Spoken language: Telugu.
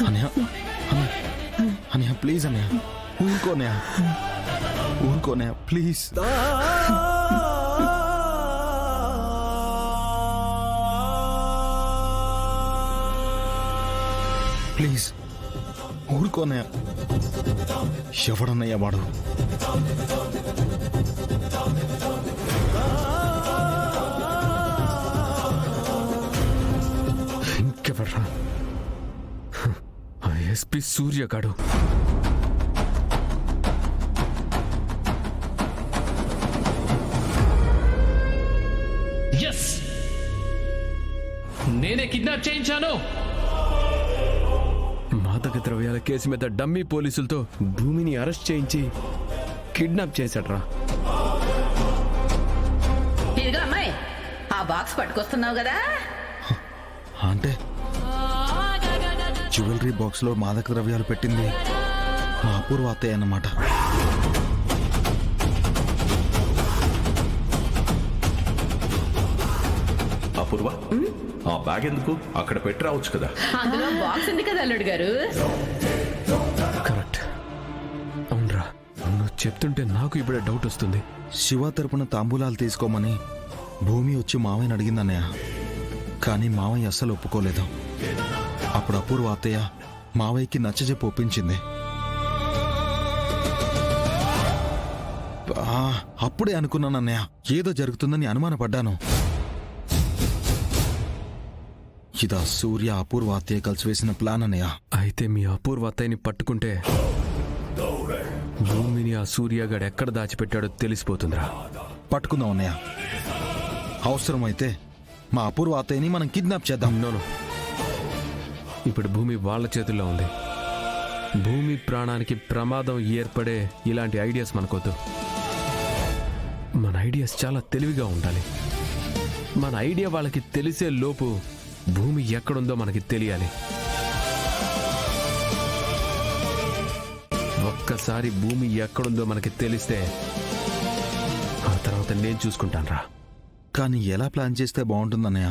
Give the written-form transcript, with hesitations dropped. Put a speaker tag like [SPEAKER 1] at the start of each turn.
[SPEAKER 1] అన్నయ్య అన్నయ్య ప్లీజ్ అన్నయ్య ఊరుకోనయ్య ఊరుకోనయ్య ప్లీజ్. ప్లీజ్ ఊరుకోనయ్య. ఎవడన్నయ్య వాడు?
[SPEAKER 2] ఇంకెవర్రా? ఆ ఎస్పీ సూర్యగాడు.
[SPEAKER 3] ఎస్, నేనే కిడ్నాప్ చేయించాను.
[SPEAKER 2] మాదక ద్రవ్యాల కేసు మీద డమ్మీ పోలీసులతో భూమిని అరెస్ట్ చేయించి కిడ్నాప్ చేశాడ్రా.
[SPEAKER 4] ఇదిగో అమ్మాయి, ఆ బాక్స్ పట్టుకొస్తున్నావు కదా?
[SPEAKER 1] అంటే జ్యువెలరీ బాక్స్ లో మాదక ద్రవ్యాలు పెట్టింది మా అపూర్వ అత్తయ్య అన్నమాట.
[SPEAKER 5] అపూర్వ, ఆ బ్యాగ్ ఎందుకు అక్కడ పెట్టి రావచ్చు కదా?
[SPEAKER 4] అందులో బాక్స్ ఉంది కదా అల్లుడు గారు.
[SPEAKER 2] కరెక్ట్. అవునరా, నువ్వు చెప్తుంటే నాకు ఇప్పుడే డౌట్ వస్తుంది.
[SPEAKER 1] శివ తరపున తాంబూలాలు తీసుకోమని భూమి వచ్చి మావయ్యని అడిగిందన్నయ్య. కానీ మావయ్య అస్సలు ఒప్పుకోలేదు. అప్పుడు అపూర్వ అత్తయ్య మావయ్యకి నచ్చజెప్పి ఒప్పించింది. అప్పుడే అనుకున్నానన్నయ్య, ఏదో జరుగుతుందని అనుమానపడ్డాను. ఇదా సూర్య అపూర్వ అత్తయ్య కలిసి వేసిన ప్లాన్ అన్నయ్య.
[SPEAKER 2] అయితే మీ అపూర్వ అత్తయ్యని పట్టుకుంటే భూమిని ఆ సూర్యగాడు ఎక్కడ దాచిపెట్టాడో తెలిసిపోతుందిరా.
[SPEAKER 1] పట్టుకుందాం అన్నయ్య. అవసరమైతే మా అపూర్వ అత్తయ్యని మనం కిడ్నాప్ చేద్దాం.
[SPEAKER 2] నోను, ఇప్పుడు భూమి వాళ్ళ చేతుల్లో ఉంది. భూమి ప్రాణానికి ప్రమాదం ఏర్పడే ఇలాంటి ఐడియాస్ మనకొద్దు. మన ఐడియాస్ చాలా తెలివిగా ఉండాలి. మన ఐడియా వాళ్ళకి తెలిసే లోపు భూమి ఎక్కడుందో మనకి తెలియాలి. ఒక్కసారి భూమి ఎక్కడుందో మనకి తెలిస్తే ఆ తర్వాత నేను చూసుకుంటాను రా.
[SPEAKER 1] కానీ ఎలా ప్లాన్ చేస్తే బాగుంటుందన్నయ్య?